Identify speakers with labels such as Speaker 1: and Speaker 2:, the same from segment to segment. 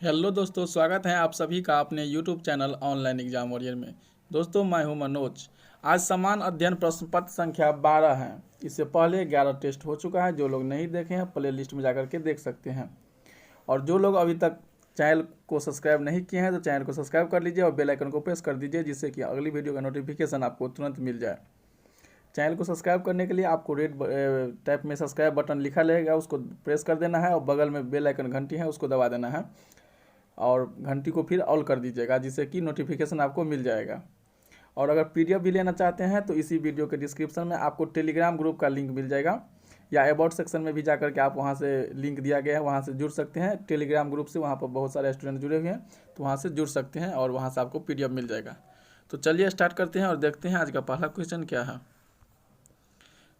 Speaker 1: Hello दोस्तों, स्वागत है आप सभी का अपने YouTube channel online exam warrior में। दोस्तों, मैं हूं मनोज। आज समान अध्ययन प्रश्न पत्र संख्या 12 है। इससे पहले 11 टेस्ट हो चुका है। जो लोग नहीं देखे हैं प्ले लिस्ट में जाकर के देख सकते हैं। और जो लोग अभी तक चैनल को सब्सक्राइब नहीं किए हैं तो चैनल को सब्सक्राइब कर लीजिए और बेल आइकन को प्रेस कर दीजिए, जिससे कि अगली वीडियो का नोटिफिकेशन आपको तुरंत मिल जाए। चैनल को सब्सक्राइब करने के लिए आपको रेड टाइप में सब्सक्राइब बटन लिखा रहेगा, उसको प्रेस कर देना है और बगल में बेल आइकन घंटी है उसको दबा देना है और घंटी को फिर ऑल कर दीजिएगा, जिससे कि नोटिफिकेशन आपको मिल जाएगा। और अगर पीडीएफ भी लेना चाहते हैं तो इसी वीडियो के डिस्क्रिप्शन में आपको टेलीग्राम ग्रुप का लिंक मिल जाएगा, या अबाउट सेक्शन में भी जाकर के आप वहां से लिंक दिया गया है, वहां से जुड़ सकते हैं टेलीग्राम ग्रुप से। वहां पर बहुत सारे स्टूडेंट जुड़े हुए हैं, तो वहां से जुड़ सकते हैं और वहां से आपको पीडीएफ मिल जाएगा। तो चलिए स्टार्ट करते हैं और देखते हैं आज का पहला क्वेश्चन क्या है।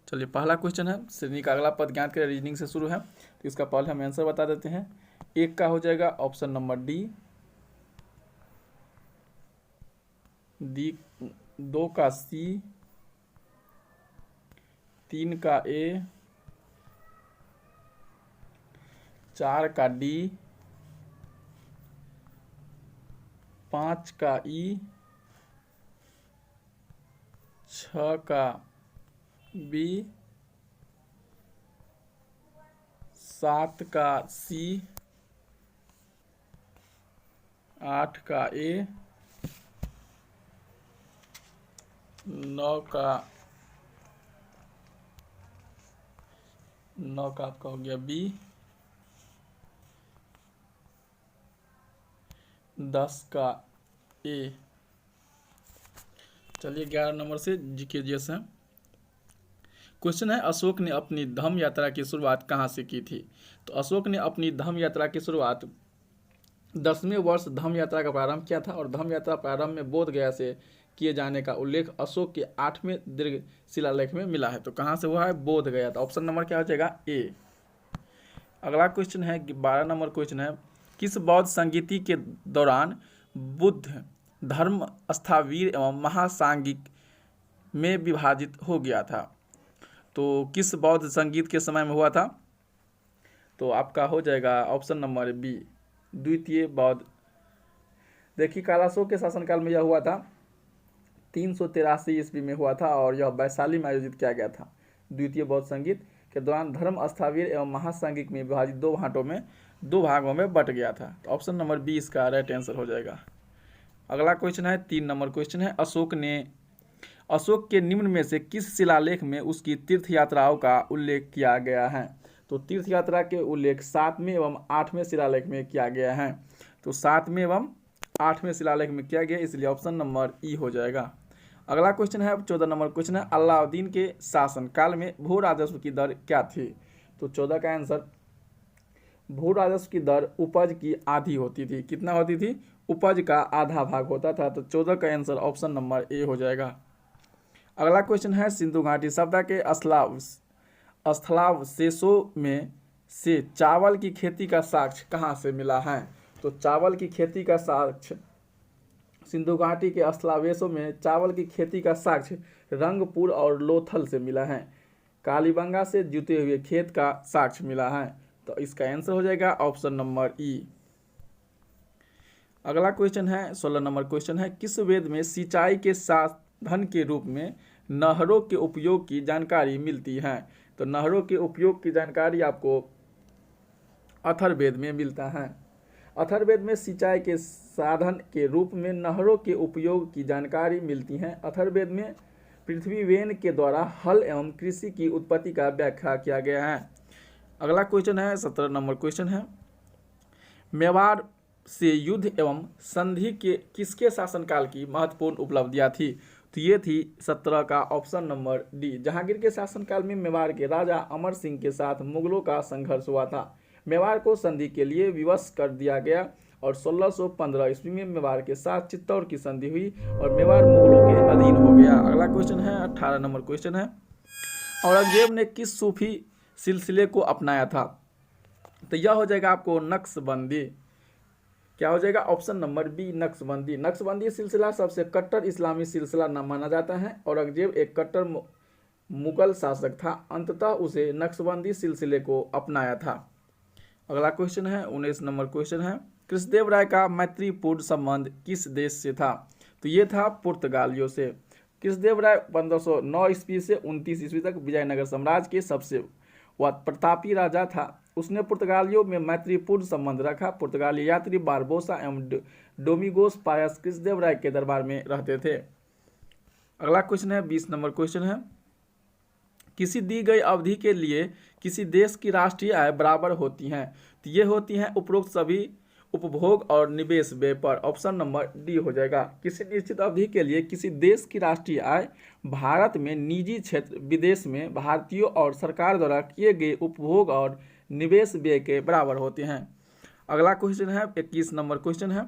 Speaker 1: चलिए, पहला क्वेश्चन है श्रेणी का अगला पद ज्ञात करें, रीजनिंग से शुरू है। तो इसका पहले हम आंसर बता देते हैं। एक का हो जाएगा ऑप्शन नंबर डी, दो का सी, तीन का ए, चार का डी, पाँच का ई, छ का बी, सात का सी, आठ का ए, नौ का आपका हो गया बी, 10 का ए। चलिए 11 नंबर से जीके जीएस है। क्वेश्चन है, अशोक ने अपनी धम्म यात्रा की शुरुआत कहाँ से की थी। तो अशोक ने अपनी धम्म यात्रा की शुरुआत 10वें वर्ष धम्म यात्रा का प्रारंभ किया था, और धम्म यात्रा प्रारंभ में बोध गया से किए जाने का उल्लेख अशोक के 8वें दीर्घ शिलालेख में मिला है। तो कहाँ से हुआ है? बोध गया। तो ऑप्शन नंबर क्या हो जाएगा? ए। अगला क्वेश्चन है 12 नंबर क्वेश्चन है, किस बौद्ध संगीति के दौरान बुद्ध धर्म स्थावीर एवं महासांगिक में विभाजित हो गया था। तो किस बौद्ध संगीत के समय में हुआ था? तो आपका हो जाएगा ऑप्शन नंबर बी, द्वितीय बौद्ध। देखिए, कालाशोक के शासनकाल में यह हुआ था, 383 ईस्वी में हुआ था और यह वैशाली में आयोजित किया गया था। द्वितीय बौद्ध संगीत के दौरान धर्म स्थावीर एवं महासांगिक में विभाजित दो भागों में बट गया था। तो ऑप्शन नंबर बी इसका राइट आंसर हो जाएगा। अगला क्वेश्चन है 3 नंबर क्वेश्चन है, अशोक के निम्न में से किस शिलालेख में उसकी तीर्थ यात्राओं का उल्लेख किया गया है। तो तीर्थ यात्रा के उल्लेख 7वें एवं 8वें शिलालेख में किया गया है। तो 7वें एवं 8वें शिलालेख में किया गया, इसलिए ऑप्शन नंबर ई हो जाएगा। अगला क्वेश्चन है 14 नंबर क्वेश्चन है, अलाउद्दीन के शासन काल में भू राजस्व की दर क्या थी। तो 14 का आंसर, भू राजस्व की दर उपज की आधी होती थी। कितना होती थी? उपज का आधा भाग होता था। तो 14 का आंसर ऑप्शन नंबर ए हो जाएगा। अगला क्वेश्चन है, सिंधु घाटी सभ्यता के स्थलावशेषों में से चावल की खेती का साक्ष्य कहाँ से मिला है। तो चावल की खेती का साक्ष्य सिंधु घाटी के स्थलावशेषों में चावल की खेती का साक्ष्य रंगपुर और लोथल से मिला है। कालीबंगा से जुते हुए खेत का साक्ष्य मिला है। तो इसका आंसर हो जाएगा ऑप्शन नंबर ई। अगला क्वेश्चन है 16 नंबर क्वेश्चन है, किस वेद में सिंचाई के साधन के रूप में नहरों के उपयोग की जानकारी मिलती है। तो नहरों के उपयोग की जानकारी आपको अथर्ववेद में मिलता है। अथर्ववेद में सिंचाई के साधन के रूप में नहरों के उपयोग की जानकारी मिलती है। अथर्ववेद में पृथ्वीवेन के द्वारा हल एवं कृषि की उत्पत्ति का व्याख्या किया गया है। अगला क्वेश्चन है 17 नंबर क्वेश्चन है, मेवाड़ से युद्ध एवं संधि के किसके शासनकाल की महत्वपूर्ण उपलब्धियां थी। तो ये थी 17 का ऑप्शन नंबर डी। जहांगीर के शासनकाल में मेवाड़ के राजा अमर सिंह के साथ मुगलों का संघर्ष हुआ था। मेवाड़ को संधि के लिए विवश कर दिया गया और 1615 ईस्वी में मेवाड़ के साथ चित्तौड़ की संधि हुई और मेवाड़ मुगलों के अधीन हो गया। अगला क्वेश्चन है 18 नंबर क्वेश्चन है, औरंगजेब ने किस सूफी सिलसिले को अपनाया था। तो यह हो जाएगा आपको नक्शबंदी। क्या हो जाएगा? Option number B, Naqshbandi. Naqshbandi सिलसिला सबसे कट्टर इस्लामी सिलसिला न माना जाता है। औरंगजेब एक कट्टर मुगल शासक था, अंततः उसे नक्शबंदी सिलसिले को अपनाया था। अगला क्वेश्चन है 19 नंबर क्वेश्चन है, कृष्णदेव राय का मैत्रीपूर्ण संबंध किस देश से था? तो ये था पुर्तगालियों से। कृष्णदेव राय 1509 ईस्वी से 29 ईस्वी तक विजयनगर साम्राज्य के सबसे वह प्रतापी राजा था। उसने पुर्तगालियों में मैत्रीपूर्ण संबंध रखा। पुर्तगाली यात्री बारबोसा एवं डोमिगोस पायस कृष्णदेव राय के दरबार में रहते थे। अगला क्वेश्चन है 20 नंबर क्वेश्चन है, किसी दी गई अवधि के लिए किसी देश की राष्ट्रीय आय बराबर होती हैं? तो ये होती हैं उपरोक्त सभी उपभोग और निवेश व्यय पर। ऑप्शन नंबर डी हो जाएगा। किसी निश्चित अवधि के लिए किसी देश की राष्ट्रीय आय भारत में निजी क्षेत्र, विदेश में भारतीयों और सरकार द्वारा किए गए उपभोग और निवेश व्यय के बराबर होते हैं। अगला क्वेश्चन है 21 नंबर क्वेश्चन है,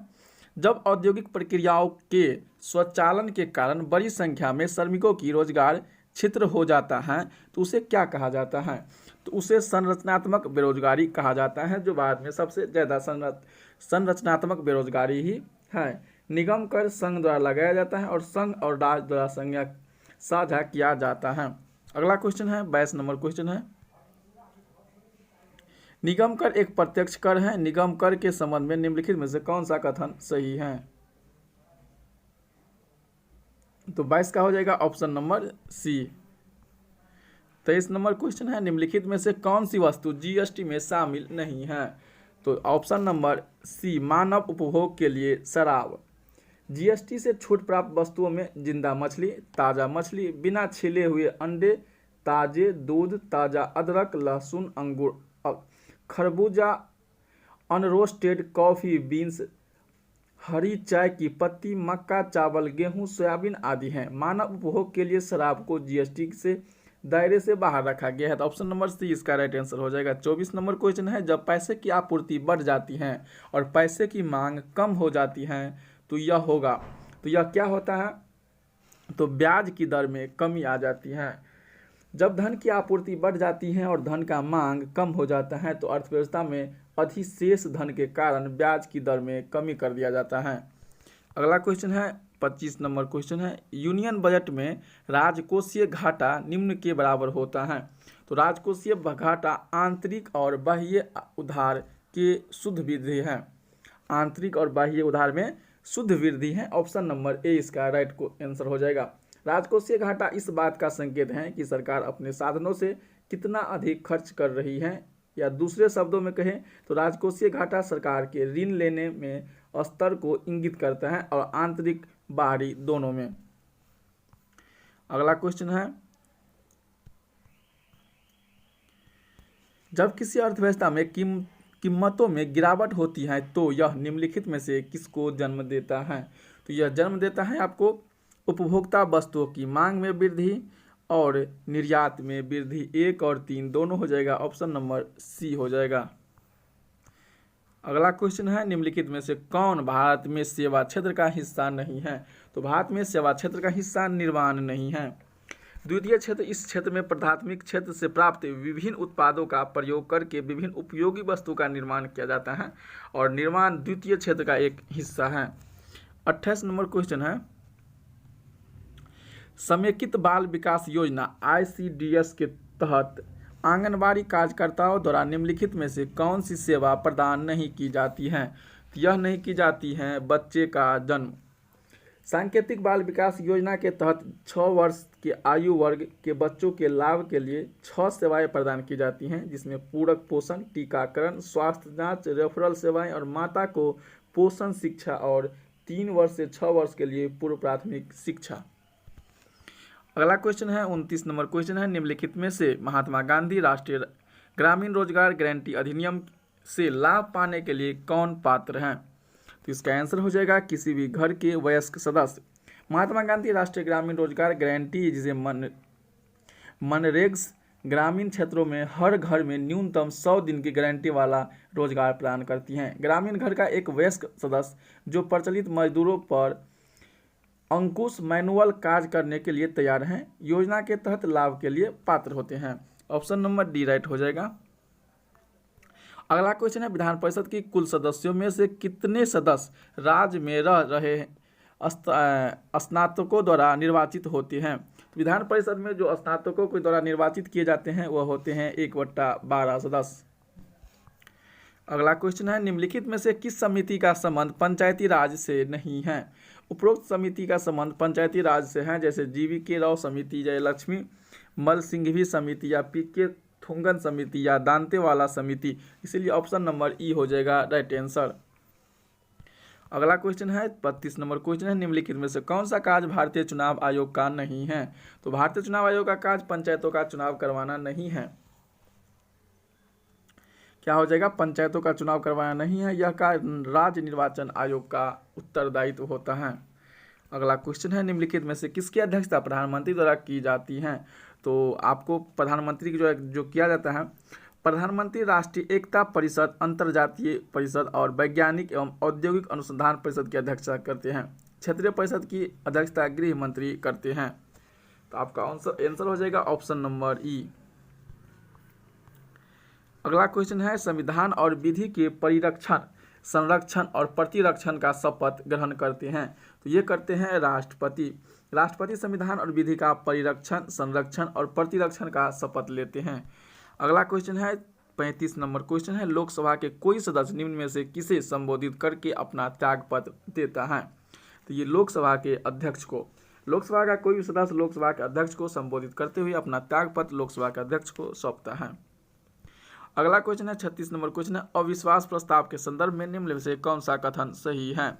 Speaker 1: जब औद्योगिक प्रक्रियाओं के स्वचालन के कारण बड़ी संख्या में श्रमिकों की रोजगार क्षेत्र हो जाता है तो उसे क्या कहा जाता है? तो उसे संरचनात्मक बेरोजगारी कहा जाता है, जो भारत में सबसे ज़्यादा संरचनात्मक बेरोजगारी ही है। निगम कर संघ द्वारा लगाया जाता है और संघ और राज्य द्वारा संज्ञा साझा किया जाता है। अगला क्वेश्चन है 22 नंबर क्वेश्चन है, निगम कर एक प्रत्यक्ष कर है। निगम कर के संबंध में निम्नलिखित में से कौन सा कथन सही है? तो 22 का हो जाएगा option number C. 23 number question है, निम्नलिखित में से कौन सी वस्तु जीएसटी में शामिल नहीं है? तो ऑप्शन नंबर सी, मानव उपभोग के लिए शराब। जीएसटी से छूट प्राप्त वस्तुओं में जिंदा मछली, ताज़ा मछली, बिना छिले हुए अंडे, ताजे दूध, ताज़ा अदरक, लहसुन, अंगूर, खरबूजा, अनरोस्टेड कॉफ़ी बीन्स, हरी चाय की पत्ती, मक्का, चावल, गेहूं, सोयाबीन आदि हैं। मानव उपभोग के लिए शराब को जीएसटी से दायरे से बाहर रखा गया है। तो ऑप्शन नंबर सी इसका राइट आंसर हो जाएगा। 24 नंबर क्वेश्चन है, जब पैसे की आपूर्ति बढ़ जाती है और पैसे की मांग कम हो जाती है तो यह होगा। तो यह क्या होता है? तो ब्याज की दर में कमी आ जाती है। जब धन की आपूर्ति बढ़ जाती है और धन का मांग कम हो जाता है तो अर्थव्यवस्था में अधिशेष धन के कारण ब्याज की दर में कमी कर दिया जाता है। अगला क्वेश्चन है 25 नंबर क्वेश्चन है, यूनियन बजट में राजकोषीय घाटा निम्न के बराबर होता है। तो राजकोषीय घाटा आंतरिक और बाह्य उधार के शुद्ध वृद्धि है। आंतरिक और बाह्य उधार में शुद्ध वृद्धि है। ऑप्शन नंबर ए इसका राइट को आंसर हो जाएगा। राजकोषीय घाटा इस बात का संकेत है कि सरकार अपने साधनों से कितना अधिक खर्च कर रही है, या दूसरे शब्दों में कहें तो राजकोषीय घाटा सरकार के ऋण लेने में स्तर को इंगित करता है और आंतरिक बाहरी दोनों में। अगला क्वेश्चन है, जब किसी अर्थव्यवस्था में कीमतों में गिरावट होती है तो यह निम्नलिखित में से किसको जन्म देता है? तो यह जन्म देता है आपको उपभोक्ता वस्तुओं की मांग में वृद्धि और निर्यात में वृद्धि। 1 और 3 दोनों हो जाएगा। ऑप्शन नंबर सी हो जाएगा। अगला क्वेश्चन है, निम्नलिखित में से कौन भारत में सेवा क्षेत्र का हिस्सा नहीं है? तो भारत में सेवा क्षेत्र का हिस्सा निर्माण नहीं है। द्वितीय क्षेत्र, इस क्षेत्र में प्राथमिक क्षेत्र से प्राप्त विभिन्न उत्पादों का प्रयोग करके विभिन्न उपयोगी वस्तु का निर्माण किया जाता है और निर्माण द्वितीय क्षेत्र का एक हिस्सा है। 28 नंबर क्वेश्चन है, समेकित बाल विकास योजना ICDS के तहत आंगनबाड़ी कार्यकर्ताओं द्वारा निम्नलिखित में से कौन सी सेवा प्रदान नहीं की जाती है? यह नहीं की जाती है बच्चे का जन्म। सांकेतिक बाल विकास योजना के तहत 6 वर्ष के आयु वर्ग के बच्चों के लाभ के लिए 6 सेवाएं प्रदान की जाती हैं, जिसमें पूरक पोषण, टीकाकरण, स्वास्थ्य जांच, रेफरल सेवाएं और माता को पोषण शिक्षा और 3 वर्ष से 6 वर्ष के लिए पूर्व प्राथमिक शिक्षा। अगला क्वेश्चन है 29 नंबर क्वेश्चन है, निम्नलिखित में से महात्मा गांधी राष्ट्रीय ग्रामीण रोजगार गारंटी अधिनियम से लाभ पाने के लिए कौन पात्र हैं? तो इसका आंसर हो जाएगा किसी भी घर के वयस्क सदस्य। महात्मा गांधी राष्ट्रीय ग्रामीण रोजगार गारंटी, जिसे मनरेगा ग्रामीण क्षेत्रों में हर घर में न्यूनतम 100 दिन की गारंटी वाला रोजगार प्रदान करती हैं। ग्रामीण घर का एक वयस्क सदस्य जो प्रचलित मजदूरों पर अंकुश मैनुअल कार्य करने के लिए तैयार हैं, योजना के तहत लाभ के लिए पात्र होते हैं। ऑप्शन नंबर डी राइट हो जाएगा। अगला क्वेश्चन है, विधान परिषद की कुल सदस्यों में से कितने सदस्य राज्य में रह रहे स्नातकों द्वारा निर्वाचित होते हैं? तो विधान परिषद में जो स्नातकों के द्वारा निर्वाचित किए जाते हैं वह होते हैं 1/12 सदस्य। अगला क्वेश्चन है, निम्नलिखित में से किस समिति का संबंध पंचायती राज से नहीं है? उपरोक्त समिति का संबंध पंचायती राज से है, जैसे GV राव समिति, जयलक्ष्मी मल सिंघवी समिति या PK थुंगन समिति या दांतेवाला समिति। इसीलिए ऑप्शन नंबर ई हो जाएगा राइट आंसर। अगला क्वेश्चन है 32 नंबर क्वेश्चन है, निम्नलिखित में से कौन सा कार्य भारतीय चुनाव आयोग का नहीं है? तो भारतीय चुनाव आयोग का कार्य पंचायतों का चुनाव करवाना नहीं है। क्या हो जाएगा? पंचायतों का चुनाव करवाना नहीं है, यह कार्य राज्य निर्वाचन आयोग का उत्तरदायित्व होता है। अगला क्वेश्चन है, निम्नलिखित में से किसकी अध्यक्षता प्रधानमंत्री द्वारा की जाती है? तो आपको प्रधानमंत्री की जो किया जाता है, प्रधानमंत्री राष्ट्रीय एकता परिषद, अंतर्जातीय परिषद और वैज्ञानिक एवं औद्योगिक अनुसंधान परिषद की अध्यक्षता करते हैं। क्षेत्रीय परिषद की अध्यक्षता गृह मंत्री करते हैं। तो आपका आंसर हो जाएगा ऑप्शन नंबर ई। अगला क्वेश्चन है, संविधान और विधि के परिरक्षण, संरक्षण और प्रतिरक्षण का शपथ ग्रहण करते हैं। तो ये करते हैं राष्ट्रपति। राष्ट्रपति संविधान और विधि का परिरक्षण, संरक्षण और प्रतिरक्षण का शपथ लेते हैं। अगला क्वेश्चन है 35 नंबर क्वेश्चन है, लोकसभा के कोई सदस्य निम्न में से किसे संबोधित करके अपना त्यागपत्र देता है? तो ये लोकसभा के अध्यक्ष को, लोकसभा का कोई भी सदस्य लोकसभा के अध्यक्ष को संबोधित करते हुए अपना त्यागपत्र लोकसभा के अध्यक्ष को सौंपता है। अगला क्वेश्चन है 36 नंबर क्वेश्चन है, अविश्वास प्रस्ताव के संदर्भ में निम्न में से कौन सा कथन सही है?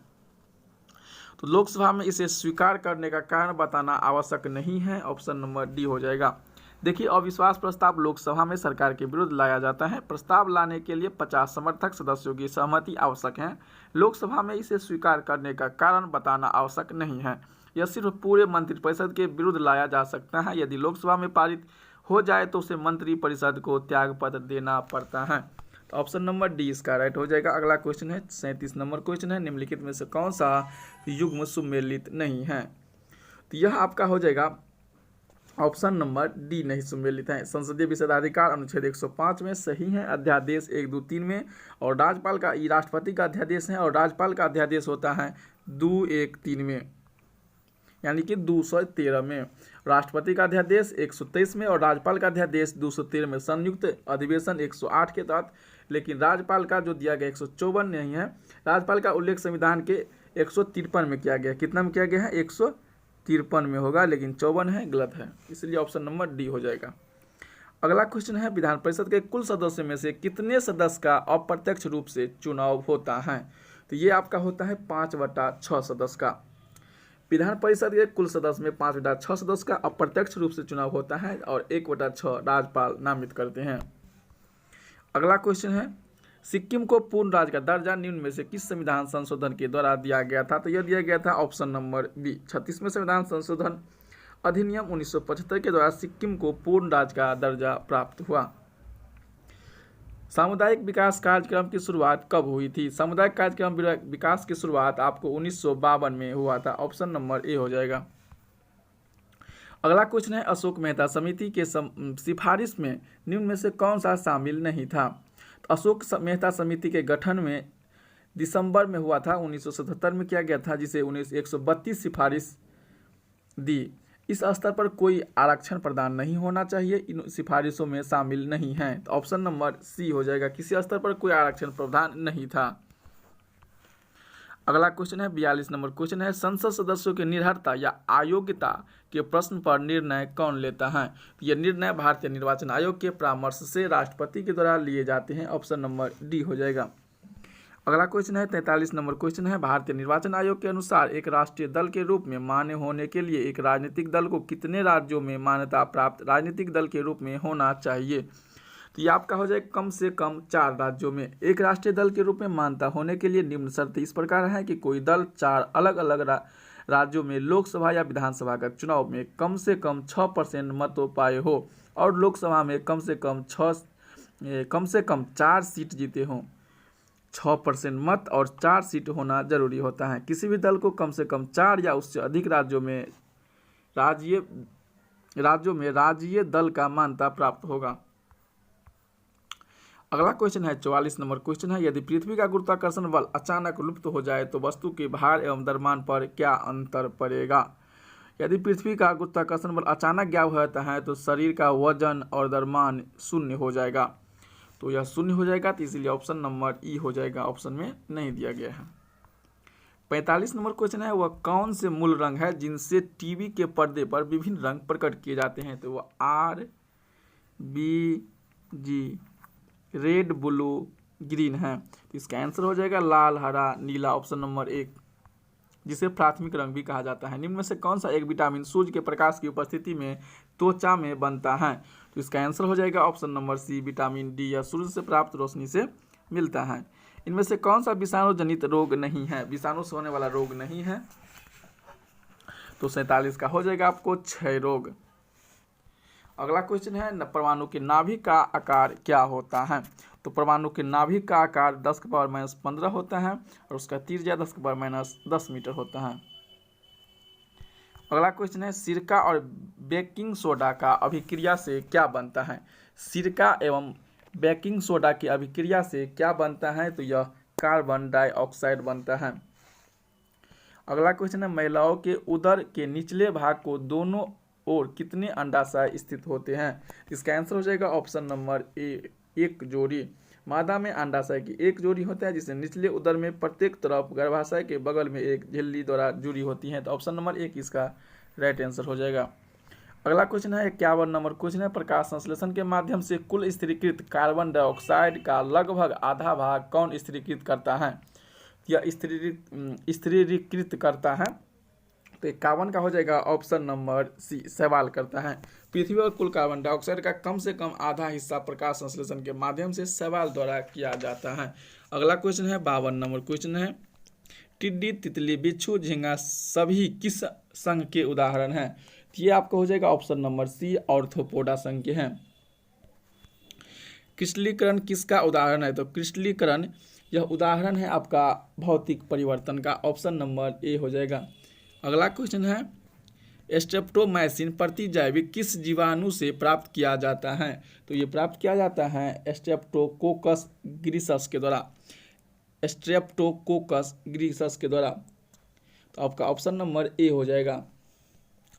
Speaker 1: तो लोकसभा में इसे स्वीकार करने का कारण बताना आवश्यक नहीं है, ऑप्शन नंबर डी हो जाएगा। देखिए, अविश्वास प्रस्ताव लोकसभा में सरकार के विरुद्ध लाया जाता है। प्रस्ताव लाने के लिए 50 समर्थक सदस्यों की सहमति आवश्यक है। लोकसभा में इसे स्वीकार करने का कारण बताना आवश्यक नहीं है। यह सिर्फ पूरे मंत्रिपरिषद के विरुद्ध लाया जा सकता है। यदि लोकसभा में पारित हो जाए तो उसे मंत्रिपरिषद को त्यागपत्र देना पड़ता है। तो ऑप्शन नंबर डी इसका राइट हो जाएगा। अगला क्वेश्चन है 37 नंबर क्वेश्चन है, निम्नलिखित में से कौन सा युग्म सुमेलित नहीं है? तो यह आपका हो जाएगा ऑप्शन नंबर डी नहीं सुमेलित है। संसदीय विशेषाधिकार अनुच्छेद 105 में सही है, अध्यादेश 1, 2, 3 में, और राज्यपाल का, राष्ट्रपति का अध्यादेश है और राज्यपाल का अध्यादेश होता है 2, 1, 3 में, यानी कि 213 में। राष्ट्रपति का अध्यादेश 123 में और राज्यपाल का अध्यादेश 213 में, संयुक्त अधिवेशन 108 के तहत। लेकिन राज्यपाल का जो दिया गया 154 नहीं है, राज्यपाल का उल्लेख संविधान के 153 में किया गया। कितना में किया गया है? 153 में होगा, लेकिन 54 है, गलत है, इसलिए ऑप्शन नंबर डी हो जाएगा। अगला क्वेश्चन है, विधान परिषद के कुल सदस्यों में से कितने सदस्य का अप्रत्यक्ष रूप से चुनाव होता है? तो ये आपका होता है 5/6 सदस्य का। विधान परिषद के कुल सदस्य में 5/6 सदस्य का अप्रत्यक्ष रूप से चुनाव होता है और 1/6 राज्यपाल नामित करते हैं। अगला क्वेश्चन है, सिक्किम को पूर्ण राज्य का दर्जा निम्न में से किस संविधान संशोधन के द्वारा दिया गया था? तो यह दिया गया था ऑप्शन नंबर बी, 36वें संविधान संशोधन अधिनियम 1975 के द्वारा सिक्किम को पूर्ण राज्य का दर्जा प्राप्त हुआ। सामुदायिक विकास कार्यक्रम की शुरुआत कब हुई थी? सामुदायिक कार्यक्रम विकास की शुरुआत आपको 1952 में हुआ था, ऑप्शन नंबर ए हो जाएगा। अगला क्वेश्चन है, अशोक मेहता समिति के सिफारिश में निम्न में से कौन सा शामिल नहीं था? तो अशोक मेहता समिति के गठन में दिसंबर में हुआ था, 1977 में किया गया था, जिसे 132 सिफारिश दी। इस स्तर पर कोई आरक्षण प्रदान नहीं होना चाहिए, इन सिफारिशों में शामिल नहीं है। तो ऑप्शन नंबर सी हो जाएगा, किसी स्तर पर कोई आरक्षण प्रावधान नहीं था। अगला क्वेश्चन है 42 नंबर क्वेश्चन है, संसद सदस्यों की निर्भरता या अयोग्यता के प्रश्न पर निर्णय कौन लेता है? तो यह निर्णय भारतीय निर्वाचन आयोग के परामर्श से राष्ट्रपति के द्वारा लिए जाते हैं, ऑप्शन नंबर डी हो जाएगा। अगला क्वेश्चन है 43 नंबर क्वेश्चन है, भारतीय निर्वाचन आयोग के अनुसार एक राष्ट्रीय दल के रूप में मान्य होने के लिए एक राजनीतिक दल को कितने राज्यों में मान्यता प्राप्त राजनीतिक दल के रूप में होना चाहिए? तो ये आपका हो जाए कम से कम 4 राज्यों में। एक राष्ट्रीय दल के रूप में मान्यता होने के लिए निम्न शर्त इस प्रकार है कि कोई दल 4 अलग अलग राज्यों में लोकसभा या विधानसभा का चुनाव में कम से कम 6% मतों पाए हो और लोकसभा में कम से कम 4 सीट जीते हों। 6% मत और 4 सीट होना जरूरी होता है। किसी भी दल को कम से कम 4 या उससे अधिक राज्यों में राज्यीय दल का मान्यता प्राप्त होगा। अगला क्वेश्चन है 44 नंबर क्वेश्चन है, यदि पृथ्वी का गुरुत्वाकर्षण बल अचानक लुप्त हो जाए तो वस्तु के भार एवं द्रव्यमान पर क्या अंतर पड़ेगा? यदि पृथ्वी का गुरुत्वाकर्षण बल अचानक गायब हो जाता है तो शरीर का वजन और द्रव्यमान शून्य हो जाएगा। तो यह शून्य हो जाएगा, तो इसीलिए ऑप्शन नंबर ई हो जाएगा, ऑप्शन में नहीं दिया गया है। 45 नंबर क्वेश्चन है, वह कौन से मूल रंग है जिनसे टीवी के पर्दे पर विभिन्न रंग प्रकट किए जाते हैं? तो वह आर बी जी रेड ब्लू ग्रीन है। तो इसका आंसर हो जाएगा लाल हरा नीला, ऑप्शन नंबर 1, जिसे प्राथमिक रंग भी कहा जाता है। निम्न में से कौन सा एक विटामिन सूर्य के प्रकाश की उपस्थिति में त्वचा में बनता है? तो इसका आंसर हो जाएगा option number C, vitamin D, या सूर्य से प्राप्त रोशनी से मिलता है। इनमें से कौन सा विषाणु जनित रोग नहीं है? विषाणु से होने वाला रोग नहीं है, तो 47 का हो जाएगा आपको क्षय रोग। अगला क्वेश्चन है, परमाणु के नाभिक का आकार क्या होता है? तो परमाणु के नाभिक का आकार 10⁻⁻15 होता है और उसका त्रिज्या 10⁻⁻10 मीटर होता है। अगला क्वेश्चन है, सिरका और बेकिंग सोडा का अभिक्रिया से क्या बनता है? सिरका एवं बेकिंग सोडा की अभिक्रिया से क्या बनता है? तो यह कार्बन डाइऑक्साइड बनता है। अगला क्वेश्चन है, महिलाओं के उदर के निचले भाग को दोनों ओर कितने अंडाशय स्थित होते हैं? इसका आंसर हो जाएगा ऑप्शन नंबर ए, एक जोड़ी। मादा में अंडाशय की एक जोड़ी होता है, जिसे निचले उदर में प्रत्येक तरफ गर्भाशय के बगल में एक झिल्ली द्वारा जुड़ी होती है। तो ऑप्शन नंबर 1 इसका राइट आंसर हो जाएगा। अगला क्वेश्चन है, 51 नंबर क्वेश्चन है, प्रकाश संश्लेषण के माध्यम से कुल स्थिरीकृत कार्बन डाइऑक्साइड का लगभग आधा भाग कौन स्थिरीकृत करता है? यह स्थिरीकृत करता है। तो 51 का हो जाएगा ऑप्शन नंबर सी, सवाल करता है। पृथ्वी और कुल कार्बन डाइऑक्साइड का कम से कम आधा हिस्सा प्रकाश संश्लेषण के माध्यम से सवाल द्वारा किया जाता है। अगला क्वेश्चन है, 52 नंबर क्वेश्चन है, टिड्डी, तितली, बिच्छू, झींगा सभी किस संघ के उदाहरण हैं? ये आपको हो जाएगा ऑप्शन नंबर सी, ऑर्थोपोडा संघ के हैं। क्रिस्टलीकरण किसका उदाहरण है? तो क्रिस्टलीकरण यह उदाहरण है आपका भौतिक परिवर्तन का, ऑप्शन नंबर ए हो जाएगा। अगला क्वेश्चन है, स्ट्रेप्टोमाइसिन प्रतिजैविक किस जीवाणु से प्राप्त किया जाता है? तो ये प्राप्त किया जाता है स्ट्रेप्टोकोकस ग्रीसस के द्वारा, स्ट्रेप्टोकोकस ग्रीसस के द्वारा। तो आपका ऑप्शन नंबर ए हो जाएगा।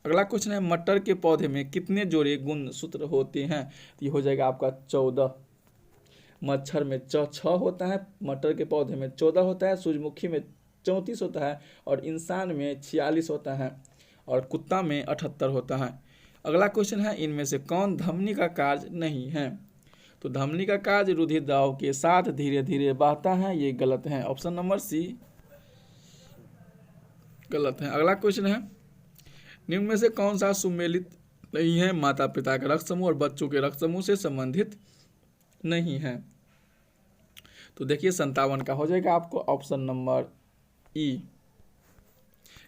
Speaker 1: अगला क्वेश्चन है, मटर के पौधे में कितने जोड़े गुणसूत्र होते हैं? तो ये हो जाएगा आपका 14। मच्छर में 6 होता है, मटर के पौधे में 14 होता है, सूरजमुखी में 34 होता है और इंसान में 46 होता है और कुत्ता में 78 होता है। अगला क्वेश्चन है, इनमें से कौन धमनी का कार्य नहीं है? तो धमनी का कार्य रुधिर दाब के साथ धीरे धीरे बहता है, ये गलत है, ऑप्शन नंबर सी गलत है। अगला क्वेश्चन है, निम्न में से कौन सा सुमेलित नहीं है? माता पिता का रक्त समूह और बच्चों के रक्त समूह से संबंधित नहीं है। तो देखिए 57 का हो जाएगा आपको ऑप्शन नंबर ई।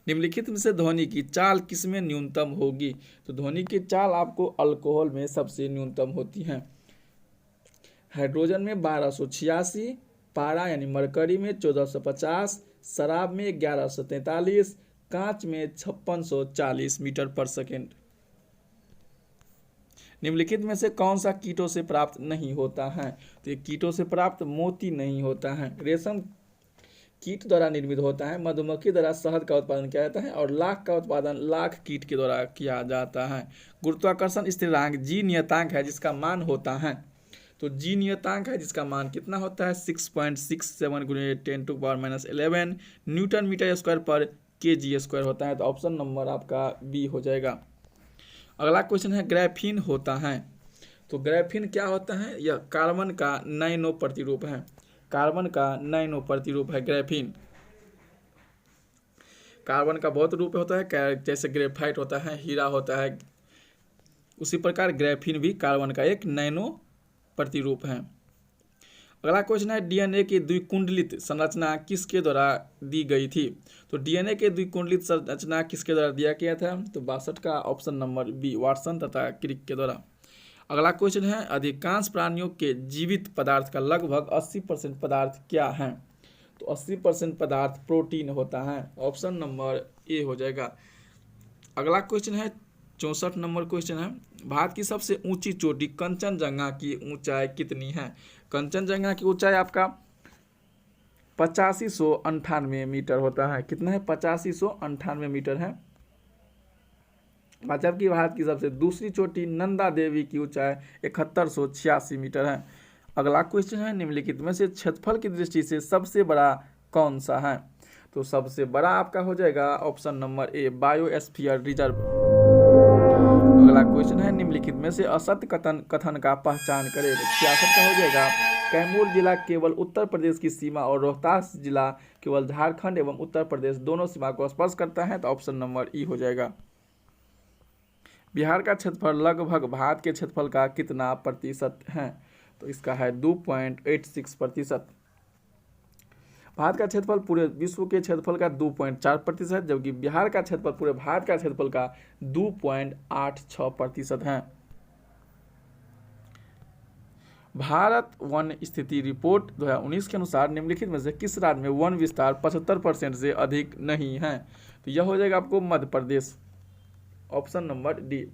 Speaker 1: निम्नलिखित में से ध्वनि की चाल किसमें न्यूनतम होगी? तो ध्वनि की चाल आपको अल्कोहल में सबसे न्यूनतम होती है। हाइड्रोजन में 1286, पारा यानी मरकरी में 1450, शराब में 1143, कांच में 5640 मीटर पर सेकेंड। निम्नलिखित में से कौन सा कीटों से प्राप्त नहीं होता है? तो ये कीटों से प्राप्त मोती नहीं होता है। रेशम कीट द्वारा निर्मित होता है, मधुमक्खी द्वारा शहद का उत्पादन किया जाता है और लाख का उत्पादन लाख कीट के द्वारा किया जाता है। गुरुत्वाकर्षण स्थिरांक जी नियतांक है जिसका मान होता है, तो जी नियतांक है जिसका मान कितना होता है 6.67 × 10⁻11 न्यूटन मीटर स्क्वायर पर kg स्क्वायर होता है। तो ऑप्शन नंबर आपका बी हो जाएगा। अगला क्वेश्चन है, ग्राफीन होता है। तो ग्राफीन क्या होता है? यह कार्बन का नैनो प्रतिरूप है, कार्बन का नैनो प्रतिरूप है ग्राफीन। कार्बन का बहुत रूप होता है, जैसे ग्रेफाइट होता है, हीरा होता है, उसी प्रकार ग्राफीन भी कार्बन का एक नैनो प्रतिरूप है। अगला क्वेश्चन है, डीएनए की द्विकुंडलित संरचना किसके द्वारा दी गई थी? तो डीएनए के द्विकुंडलित संरचना किसके द्वारा दिया गया था? तो 62 का ऑप्शन नंबर बी, वाटसन तथा क्रिक के द्वारा। अगला क्वेश्चन है, अधिकांश प्राणियों के जीवित पदार्थ का लगभग 80% पदार्थ क्या है? तो 80% पदार्थ प्रोटीन होता है, ऑप्शन नंबर ए हो जाएगा। अगला क्वेश्चन है 64 नंबर क्वेश्चन है, भारत की सबसे ऊंची चोटी कंचनजंगा की ऊंचाई कितनी है? कंचनजंगा की ऊंचाई आपका 8598 मीटर होता है। कितना है? 8598 मीटर है। जबकि भारत की सबसे दूसरी चोटी नंदा देवी की ऊंचाई 7186 मीटर है। अगला क्वेश्चन है, निम्नलिखित में से क्षेत्रफल की दृष्टि से सबसे बड़ा कौन सा है? तो सबसे बड़ा आपका हो जाएगा option number A, biosphere reserve. अगला क्वेश्चन है, निम्नलिखित में से असत्य कथन का पहचान करें। तो 66 का हो जाएगा, कैमूर जिला केवल उत्तर प्रदेश की सीमा और रोहतास जिला केवल झारखंड एवं उत्तर प्रदेश दोनों सीमा को स्पर्श करता है। तो ऑप्शन नंबर ई हो जाएगा। बिहार का क्षेत्रफल लगभग भारत के क्षेत्रफल का कितना प्रतिशत है? तो इसका है 2.86%। भारत का क्षेत्रफल पूरे विश्व के क्षेत्रफल का 2.4%, जबकि बिहार का क्षेत्रफल पूरे भारत का क्षेत्रफल का 2.86% है। भारत वन स्थिति रिपोर्ट 2019 के अनुसार निम्नलिखित में से किस राज्य में वन विस्तार 75% से अधिक नहीं है? तो यह हो जाएगा आपको Madhya Pradesh, option number D.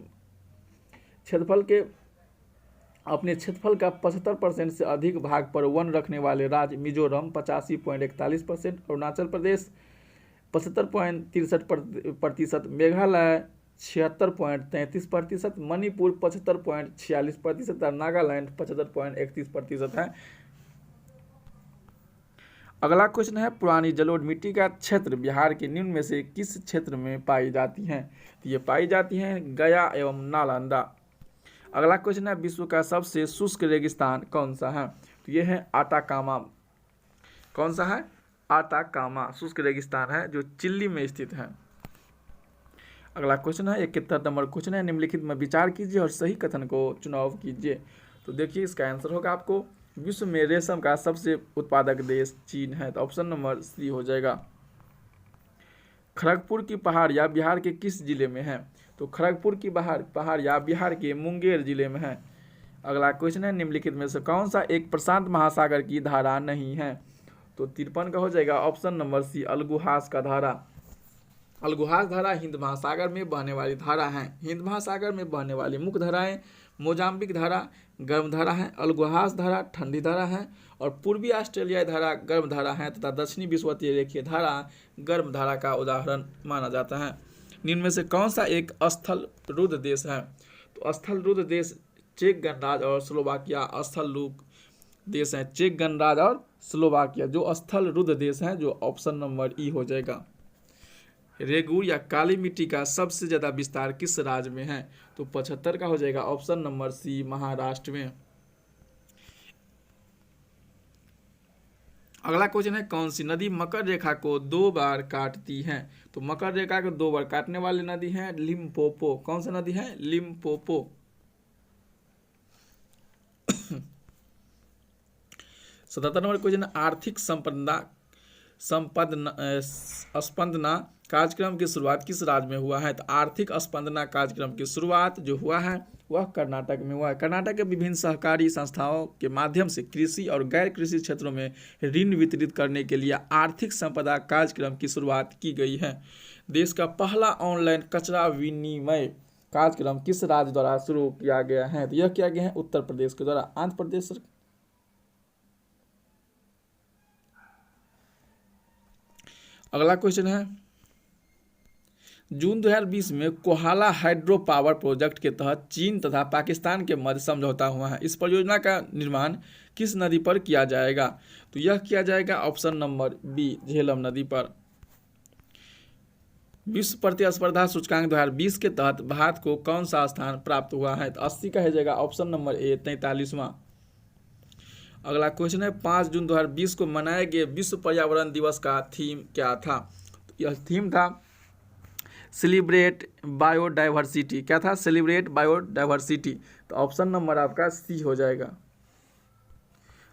Speaker 1: अपने क्षेत्रफल का 75% से अधिक भाग पर वन रखने वाले राज्य मिजोरम 85.41%, अरुणाचल प्रदेश 75.63%, मेघालय 76.33%, मणिपुर 75.46% और नागालैंड 75.31% है। अगला क्वेश्चन है, पुरानी जलोढ़ मिट्टी का क्षेत्र बिहार के निम्न में से किस क्षेत्र में पाई जाती हैं? तो ये पाई जाती हैं गया एवं नालंदा। अगला क्वेश्चन है, विश्व का सबसे शुष्क रेगिस्तान कौन सा है? तो ये है आटाकामा। कौन सा है? आटाकामा शुष्क रेगिस्तान है जो चिली में स्थित है। अगला क्वेश्चन है, 71 नंबर क्वेश्चन है, निम्नलिखित में विचार कीजिए और सही कथन को चुनाव कीजिए। तो देखिए इसका आंसर होगा आपको, विश्व में रेशम का सबसे उत्पादक देश चीन है। तो ऑप्शन नंबर सी हो जाएगा। खड़गपुर की पहाड़ियाँ बिहार के किस जिले में है? तो खड़गपुर की पहाड़ियाँ बिहार के मुंगेर जिले में है। अगला क्वेश्चन है, निम्नलिखित में से कौन सा एक प्रशांत महासागर की धारा नहीं है? तो 53 का हो जाएगा ऑप्शन नंबर सी, अलगुहास का धारा। अलगुहास धारा हिंद महासागर में बहने वाली धारा है। हिंद महासागर में बहने वाली मुख्य धाराएं मोजाम्बिक धारा गर्म धारा है, अलगुहास धारा ठंडी धारा है और पूर्वी ऑस्ट्रेलियाई धारा गर्म धारा है तथा दक्षिणी विषुवतीय रेखीय धारा गर्म धारा का उदाहरण माना जाता है। निम्न में से कौन सा एक स्थल रुद्ध देश है? तो स्थल रुद्ध देश चेक गणराज्य और स्लोवाकिया स्थल रुद्ध देश है। चेक गणराज्य और स्लोवाकिया जो स्थल रुद्ध देश है, जो ऑप्शन नंबर ई हो जाएगा। रेगूर या काली मिट्टी का सबसे ज्यादा विस्तार किस राज्य में है? तो 75 का हो जाएगा ऑप्शन नंबर सी, महाराष्ट्र में। अगला क्वेश्चन है, कौन सी नदी मकर रेखा को 2 बार काटती है? तो मकर रेखा को 2 बार काटने वाली नदी है लिम्पोपो। कौन सा नदी है? लिम्पोपो। 77 नंबर क्वेश्चन, आर्थिक स्पंदना कार्यक्रम की शुरुआत किस राज्य में हुआ है? तो आर्थिक स्पंदना कार्यक्रम की शुरुआत जो हुआ है वह कर्नाटक में हुआ है। कर्नाटक के विभिन्न सहकारी संस्थाओं के माध्यम से कृषि और गैर कृषि क्षेत्रों में ऋण वितरित करने के लिए आर्थिक संपदा कार्यक्रम की शुरुआत की गई है। देश का पहला ऑनलाइन कचरा विनिमय कार्यक्रम किस राज्य द्वारा शुरू किया गया है? तो यह किया गया है उत्तर प्रदेश के द्वारा। आंध्र प्रदेश। अगला क्वेश्चन है, जून 2020 में कोहाला हाइड्रो पावर प्रोजेक्ट के तहत चीन तथा पाकिस्तान के मध्य समझौता हुआ है। इस परियोजना का निर्माण किस नदी पर किया जाएगा? तो यह किया जाएगा ऑप्शन नंबर बी, झेलम नदी पर। विश्व प्रतिस्पर्धा सूचकांक 2020 के तहत भारत को कौन सा स्थान प्राप्त हुआ है? तो 80 का हो जाएगा ऑप्शन नंबर ए, 43वां। अगला क्वेश्चन है, 5 जून 2020 को मनाए गए विश्व पर्यावरण दिवस का थीम क्या था? तो यह थीम था सेलिब्रेट बायोडाइवर्सिटी। क्या था? Celebrate biodiversity. तो ऑप्शन नंबर आपका सी हो जाएगा।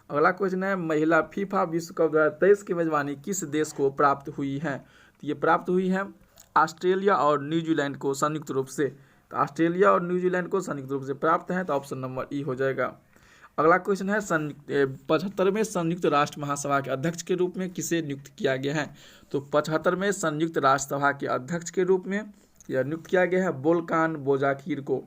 Speaker 1: अगला क्वेश्चन है, महिला फीफा विश्व कप 2023 की मेजबानी किस देश को प्राप्त हुई है? तो ये प्राप्त हुई है ऑस्ट्रेलिया और न्यूजीलैंड को संयुक्त रूप से। तो ऑस्ट्रेलिया और न्यूजीलैंड को संयुक्त रूप से प्राप्त है। तो ऑप्शन नंबर ई हो जाएगा। अगला क्वेश्चन है, 75वें संयुक्त राष्ट्र महासभा के अध्यक्ष के रूप में किसे नियुक्त किया गया है? तो 75वें संयुक्त राष्ट्र सभा के अध्यक्ष के रूप में यह नियुक्त किया गया है बोल्कान बोजाकीर को।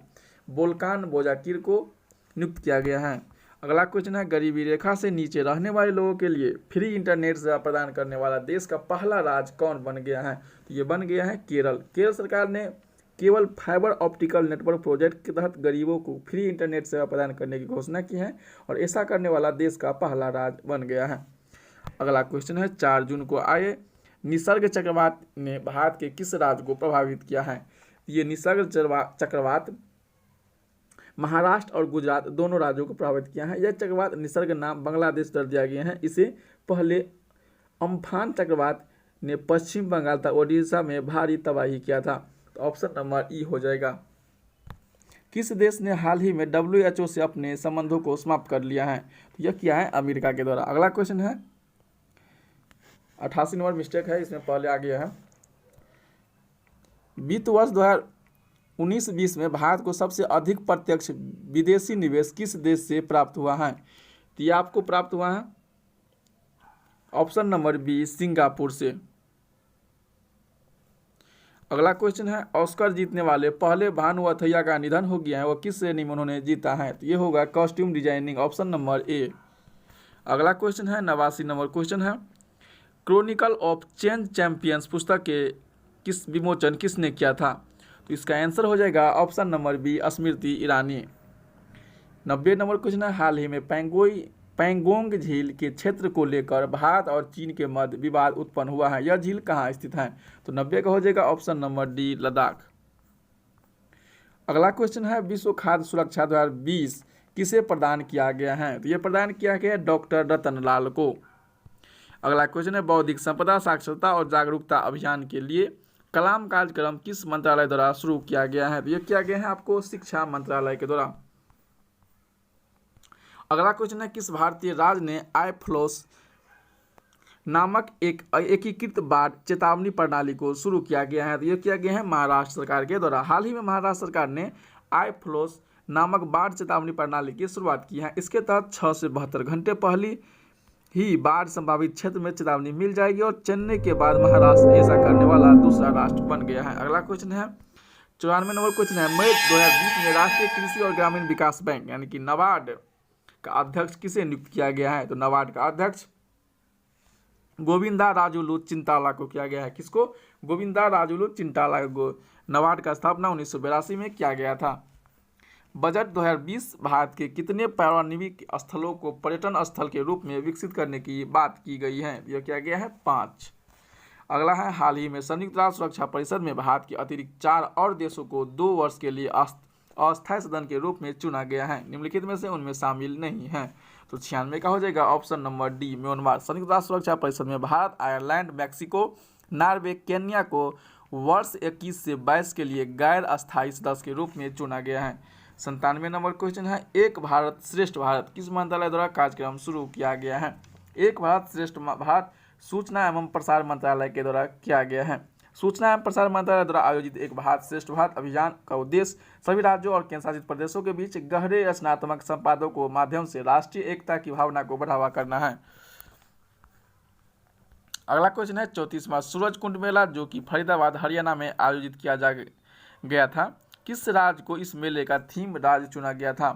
Speaker 1: बोल्कान बोजाकीर को नियुक्त किया गया है। अगला क्वेश्चन है, गरीबी रेखा से नीचे रहने वाले लोगों के लिए फ्री इंटरनेट सेवा प्रदान करने वाला देश का पहला राज्य कौन बन गया है? तो ये बन गया है केरल। केरल सरकार ने केवल फाइबर ऑप्टिकल नेटवर्क प्रोजेक्ट के तहत गरीबों को फ्री इंटरनेट सेवा प्रदान करने की घोषणा की है और ऐसा करने वाला देश का पहला राज्य बन गया है। अगला क्वेश्चन है 4 जून को आए निसर्ग चक्रवात ने भारत के किस राज्य को प्रभावित किया है? ये निसर्ग चक्रवात महाराष्ट्र और गुजरात दोनों राज्यों को प्रभावित किया है। यह चक्रवात निसर्ग नाम बांग्लादेश दर्ज दिया गया है। इसे पहले अम्फान चक्रवात ने पश्चिम बंगाल तथा ओडिशा में भारी तबाही किया था। तो ऑप्शन नंबर ई हो जाएगा। किस देश ने हाल ही में WHO से अपने संबंधों को समाप्त कर लिया है? तो यह किया है अमेरिका के द्वारा। अगला क्वेश्चन है 88 नंबर मिस्टेक है, इसमें पहले आ गया है। वित्त वर्ष 2019-20 में भारत को सबसे अधिक प्रत्यक्ष विदेशी निवेश किस देश से प्राप्त हुआ है? तो ये आपको प्राप्त हुआ है ऑप्शन नंबर बी सिंगापुर से। अगला क्वेश्चन है ऑस्कर जीतने वाले पहले भानु अथैया का निधन हो गया है, वह किस श्रेणी में उन्होंने जीता है? तो ये होगा costume designing, option number A. अगला क्वेश्चन है 89 नंबर क्वेश्चन है क्रॉनिकल ऑफ चेंज चैंपियंस पुस्तक के किस विमोचन किसने किया था? तो इसका आंसर हो जाएगा option number B Smriti Irani. 90 number question है हाल ही में पैंगोंग झील के क्षेत्र को लेकर भारत और चीन के मध्य विवाद उत्पन्न हुआ है। यह झील कहाँ स्थित है? तो 90 का हो जाएगा ऑप्शन नंबर डी लद्दाख। अगला क्वेश्चन है विश्व खाद्य सुरक्षा 2020 किसे प्रदान किया गया है? तो यह प्रदान किया गया है डॉक्टर रतन लाल को। अगला क्वेश्चन है बौद्धिक संपदा साक्षरता और जागरूकता अभियान के लिए कलाम कार्यक्रम किस मंत्रालय द्वारा शुरू किया गया है? तो यह किया गया है आपको शिक्षा मंत्रालय के द्वारा। अगला क्वेश्चन है किस भारतीय राज्य ने आईफ्लोस नामक एक एकीकृत बाढ़ चेतावनी प्रणाली को शुरू किया गया है? तो यह किया गया है महाराष्ट्र सरकार के द्वारा। हाल ही में महाराष्ट्र सरकार ने आईफ्लोस नामक बाढ़ चेतावनी प्रणाली की शुरुआत की है। इसके तहत 6 से 72 घंटे पहले ही बाढ़ संभावित क्षेत्र में चेतावनी मिल जाएगी और चेन्नई के बाद महाराष्ट्र ऐसा करने वाला दूसरा राष्ट्र बन गया है। अगला क्वेश्चन है 94 नंबर क्वेश्चन है मई 2020 में राष्ट्रीय कृषि और ग्रामीण विकास बैंक यानी कि नाबार्ड का अध्यक्ष किसे नियुक्त किया गया है? तो नाबार्ड का अध्यक्ष गोविंदा राजुलू चिंताला को किया गया है। किसको? गोविंदा राजुलू चिंताला को। नाबार्ड का स्थापना 1982 में किया गया था। बजट 2020 भारत के कितने पारंपरिक स्थलों को पर्यटन स्थल के रूप में विकसित करने की बात की गई है? यह किया गया है 5। अगला है हाल ही में संयुक्त राष्ट्र सुरक्षा परिषद में भारत के अतिरिक्त 4 और देशों को 2 वर्ष के लिए अस्थायी सदन के रूप में चुना गया है। निम्नलिखित में से उनमें शामिल नहीं है। तो 96 का हो जाएगा ऑप्शन नंबर डी म्यांमार। संयुक्त राष्ट्र सुरक्षा परिषद में Bharat, Ireland, Mexico, Norway, Kenya को वर्ष 21 से 22 के लिए गैर अस्थायी सदस्य के रूप में चुना गया है। 97 नंबर क्वेश्चन है एक भारत श्रेष्ठ भारत किस मंत्रालय द्वारा कार्यक्रम शुरू किया गया है? एक भारत श्रेष्ठ भारत सूचना एवं प्रसार मंत्रालय के द्वारा किया गया है। सूचना एवं प्रसार मंत्रालय द्वारा आयोजित एक भारत श्रेष्ठ भारत अभियान का उद्देश्य सभी राज्यों और केंद्रशासित प्रदेशों के बीच गहरे रचनात्मक संवादों के माध्यम से राष्ट्रीय एकता की भावना को बढ़ावा करना है। अगला क्वेश्चन है 34वां सूरजकुंड मेला जो कि फरीदाबाद हरियाणा में आयोजित किया गया था, किस राज्य को इस मेले का थीम राज्य चुना गया था?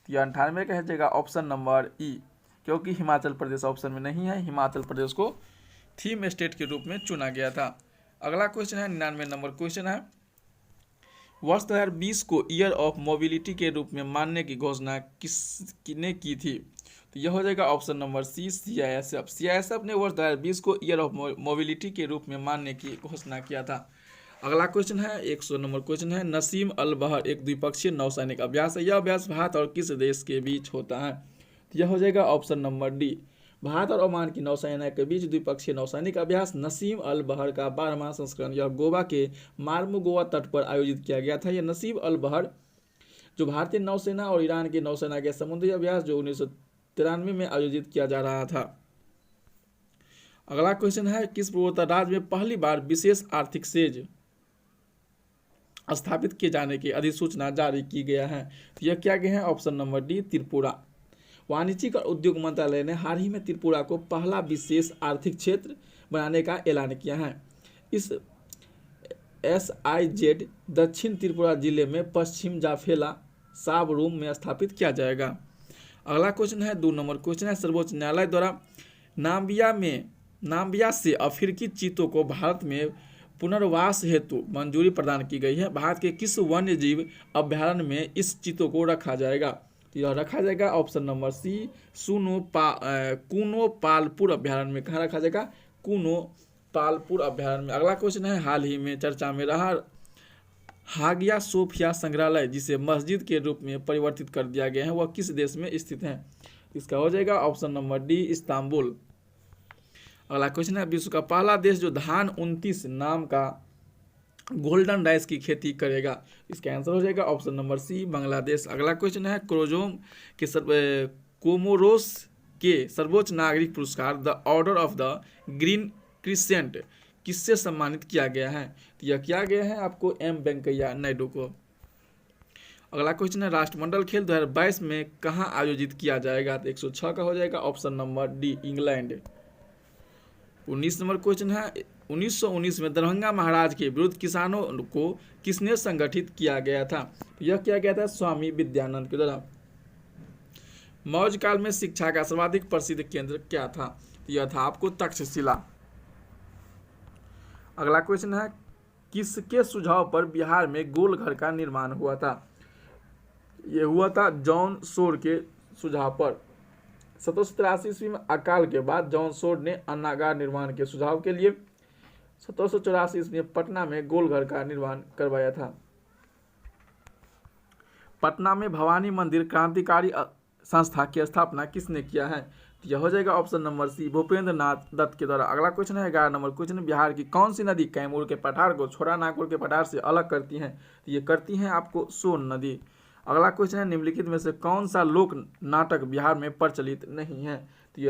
Speaker 1: तो यह 98 का जाएगा ऑप्शन नंबर ई, क्योंकि हिमाचल प्रदेश ऑप्शन में नहीं है, हिमाचल प्रदेश को थीम स्टेट के रूप में चुना गया था। अगला क्वेश्चन है 99 नंबर क्वेश्चन है वर्ष 2020 को ईयर ऑफ मोबिलिटी के रूप में मानने की घोषणा किसने की थी? तो यह हो जाएगा option number C CISF। CISF ने वर्ष 2020 को ईयर ऑफ मोबिलिटी के रूप में मानने की घोषणा किया था। अगला क्वेश्चन है 100 नंबर क्वेश्चन है नसीम अल बहर एक द्विपक्षीय नौसैनिक अभ्यास है। यह अभ्यास भारत और किस देश के बीच होता है? तो यह हो जाएगा ऑप्शन नंबर डी। भारत और ओमान की नौसेना के बीच द्विपक्षीय नौसैनिक अभ्यास नसीम अल बहर का 12वां संस्करण यह गोवा के मार्मुगोवा तट पर आयोजित किया गया था। यह नसीम अल बहर जो भारतीय नौसेना और ईरान की नौसेना के समुद्री अभ्यास जो 1993 में आयोजित किया जा रहा था। अगला क्वेश्चन है किस पूर्वोत्तर राज्य में पहली बार विशेष आर्थिक सेज स्थापित किए जाने की अधिसूचना जारी की गया है? तो यह क्या गया है ऑप्शन नंबर डी त्रिपुरा। वाणिज्यिक और उद्योग मंत्रालय ने हाल ही में त्रिपुरा को पहला विशेष आर्थिक क्षेत्र बनाने का ऐलान किया है। इस SIZ दक्षिण त्रिपुरा जिले में पश्चिम जाफेला साबरूम में स्थापित किया जाएगा। अगला क्वेश्चन है 2 नंबर क्वेश्चन है सर्वोच्च न्यायालय द्वारा नाम्बिया से अफ्रीकी चीतों को भारत में पुनर्वास हेतु मंजूरी प्रदान की गई है। भारत के किस वन्य जीव अभ्यारण्य में इस चीतों को रखा जाएगा? तो यह रखा जाएगा option number C, Kuno Palpur अभ्यारण्य में। कहाँ रखा जाएगा? कूनो पालपुर अभ्यारण्य में। अगला क्वेश्चन है, हाल ही में चर्चा में रहा हागिया सोफिया संग्रहालय, जिसे मस्जिद के रूप में परिवर्तित कर दिया गया है, वह किस देश में स्थित है? इसका हो जाएगा ऑप्शन नंबर डी, इस्तांबुल। अगला क्वेश्चन है, विश्व का पहला देश जो धान 29 नाम का गोल्डन राइस की खेती करेगा? इसका आंसर हो जाएगा ऑप्शन नंबर सी, बांग्लादेश। अगला क्वेश्चन है, कोमोरोस के सर्वोच्च नागरिक पुरस्कार the order of the green crescent किससे सम्मानित किया गया है? तो यह किया गया है आपको एम वेंकैया नायडू को। अगला क्वेश्चन है, राष्ट्रमंडल खेल 2022 में कहाँ आयोजित किया जाएगा? तो 106 का हो जाएगा option number D, England. 19 number question है, 1919 में दरभंगा महाराज के विरुद्ध किसानों को किसने संगठित किया गया था? तो यह किया गया था स्वामी विद्यानंद के द्वारा। मौर्य काल में शिक्षा का सर्वाधिक प्रसिद्ध केंद्र क्या था? तो यह था आपको तक्षशिला। अगला क्वेश्चन है, किसके सुझाव पर बिहार में गोल घर का निर्माण हुआ था? यह हुआ था जॉन सोर के सुझाव पर। 1783 ईस्वी में अकाल के बाद जॉन सोर ने अन्नागार निर्माण के सुझाव के लिए 1784 ईस्वी में पटना में गोल घर का निर्माण करवाया था। पटना में भवानी मंदिर क्रांतिकारी संस्था की स्थापना किसने किया है? तो यह हो जाएगा ऑप्शन नंबर सी, भूपेंद्र नाथ दत्त के द्वारा। अगला क्वेश्चन है 11 नंबर क्वेश्चन, बिहार की कौन सी नदी कैमूर के पठार को छोटा नागपुर के पठार से अलग करती हैं? तो ये करती हैं आपको सोन नदी। अगला क्वेश्चन है, निम्नलिखित में से कौन सा लोक नाटक बिहार में प्रचलित नहीं है? तो ये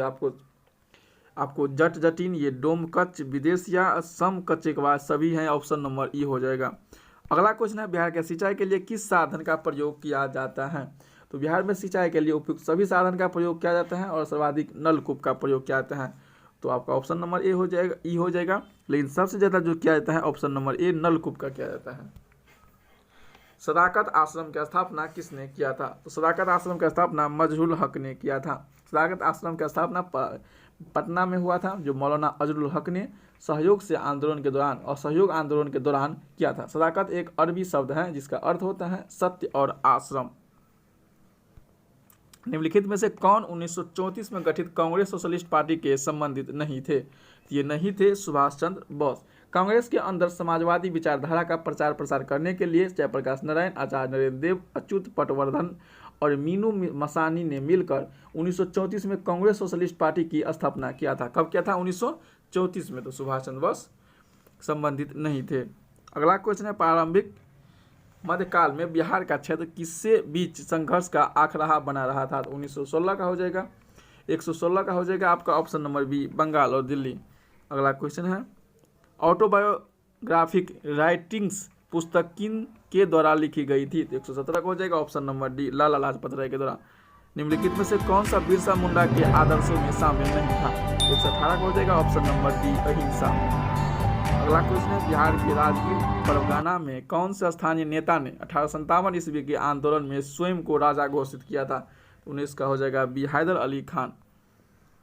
Speaker 1: आपको जट जटिन, ये डोमकच, विदेशिया, सम कचेकवा सभी हैं, ऑप्शन नंबर ई हो जाएगा। अगला क्वेश्चन है, बिहार के सिंचाई के लिए किस साधन का प्रयोग किया जाता है? तो बिहार में सिंचाई के लिए उपयुक्त सभी साधन का प्रयोग किया जाता है और सर्वाधिक नलकूप का प्रयोग किया जाता है। तो आपका ऑप्शन नंबर ए हो जाएगा, ई हो जाएगा, लेकिन सबसे ज़्यादा जो किया जाता है ऑप्शन नंबर ए, नलकूप का किया जाता है। सदाकत आश्रम की स्थापना किसने किया था? तो सदाकत आश्रम की स्थापना मजहुल हक ने किया था। सदाकत आश्रम की स्थापना पटना में हुआ था, जो मौलाना अजरुल हक ने सहयोग आंदोलन के दौरान किया था। सदाकत एक अरबी शब्द है जिसका अर्थ होता है सत्य और आश्रम। निम्नलिखित में से कौन 1934 में गठित कांग्रेस सोशलिस्ट पार्टी के संबंधित नहीं थे? ये नहीं थे सुभाष चंद्र बोस। कांग्रेस के अंदर समाजवादी विचारधारा का प्रचार प्रसार करने के लिए जयप्रकाश नारायण, आचार्य नरेंद्र देव, अच्युत पटवर्धन और मीनू मसानी ने मिलकर 1934 में कांग्रेस सोशलिस्ट पार्टी की स्थापना किया था। कब किया था? 1934 में। तो सुभाष चंद्र बोस संबंधित नहीं थे। अगला क्वेश्चन है, प्रारंभिक मध्यकाल में बिहार का क्षेत्र किससे बीच संघर्ष का आखराहा बना रहा था? तो 1916 का हो जाएगा, 116 का हो जाएगा आपका ऑप्शन नंबर बी, बंगाल और दिल्ली। अगला क्वेश्चन है, ऑटोबायोग्राफिक राइटिंग्स पुस्तक किन के द्वारा लिखी गई थी? तो 117 का हो जाएगा option number D, Lala Lajpat Rai के द्वारा। निम्नलिखित में से कौन सा बिरसा मुंडा के आदर्शों में शामिल नहीं था? 118 का हो जाएगा ऑप्शन नंबर डी, अहिंसा। अगला क्वेश्चन है, बिहार के राजगीर परगना में कौन से स्थानीय नेता ने 1857 ईस्वी के आंदोलन में स्वयं को राजा घोषित किया था? 19 का हो जाएगा B, Hyder Ali Khan.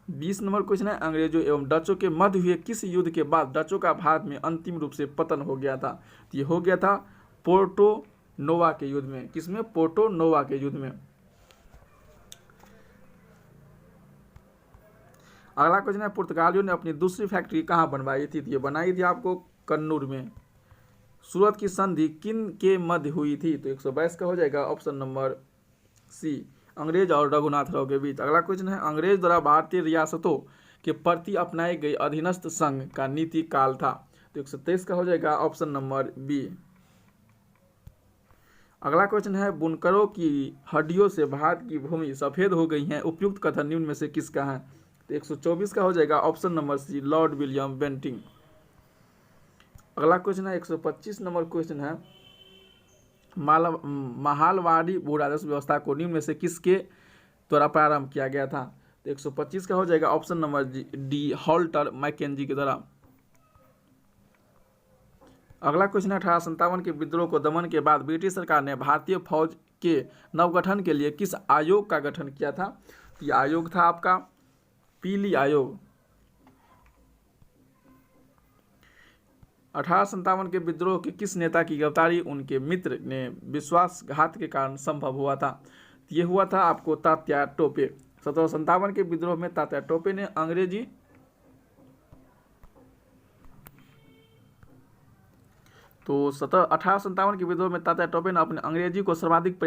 Speaker 1: 20 number question है, अंग्रेजों एवं डचों के मध्य हुए किस युद्ध के बाद डचों का भारत में अंतिम रूप से पतन हो गया था? तो ये हो गया था पोर्टो नोवा के युद्ध में। किसमें? पोर्टो नोवा के युद्ध में। अगला क्वेश्चन है, पुर्तगालियों ने अपनी दूसरी फैक्ट्री कहाँ बनवाई थी? तो ये बनाई थी आपको कन्नूर में। सूरत की संधि किन के मध्य हुई थी? तो 122 का हो जाएगा ऑप्शन नंबर सी, अंग्रेज और रघुनाथ राव के बीच। अगला क्वेश्चन है, अंग्रेज द्वारा भारतीय रियासतों के प्रति अपनाई गई अधीनस्थ संघ का नीति काल था? तो 123 का हो जाएगा ऑप्शन नंबर बी। अगला क्वेश्चन है, बुनकरों की हड्डियों से भारत की भूमि सफेद हो गई है, उपयुक्त कथन निम्न में से किसका है? तो 124 का हो जाएगा option number C, Lord William Bentinck. अगला क्वेश्चन है, 125 नंबर क्वेश्चन है, महालवाड़ी भू राजस्व व्यवस्था को निम्न में से किसके द्वारा प्रारंभ किया गया था? तो 125 का हो जाएगा option number D, Holt Mackenzie के द्वारा। अगला क्वेश्चन है, 1857 के विद्रोह को दमन के बाद ब्रिटिश सरकार ने भारतीय फौज के नवगठन के लिए किस आयोग का गठन किया था? यह आयोग था आपका पीली आयोग। 1857 के विद्रोह के किस नेता की गिरफ्तारी उनके मित्र ने विश्वासघात के कारण संभव हुआ था? ये हुआ था आपको तात्या टोपे। 1757 के विद्रोह में तात्या टोपे ने अंग्रेजी तो 1857 के विद्रोह में तात्या टोपे ने अपने अंग्रेजों को सर्वाधिक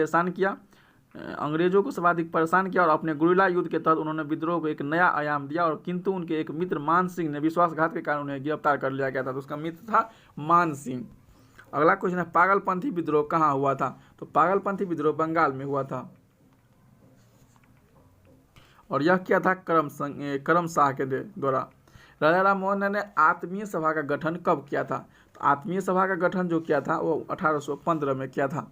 Speaker 1: परेशान किया और अपने गुरिल्ला युद्ध के तहत उन्होंने विद्रोह को एक नया आयाम दिया, और किंतु उनके एक मित्र मान सिंह ने विश्वासघात के कारण उन्हें गिरफ्तार कर लिया गया था। तो उसका मित्र था मान सिंह। अगला क्वेश्चन है पागलपंथी विद्रोह कहाँ हुआ था? तो पागलपंथी विद्रोह बंगाल में हुआ था, और यह क्या था? करम शाह के द्वारा। राजा राम मोहन राय ने आत्मीय सभा का गठन कब किया था? तो आत्मीय सभा का गठन जो किया था वो 1815 में किया था।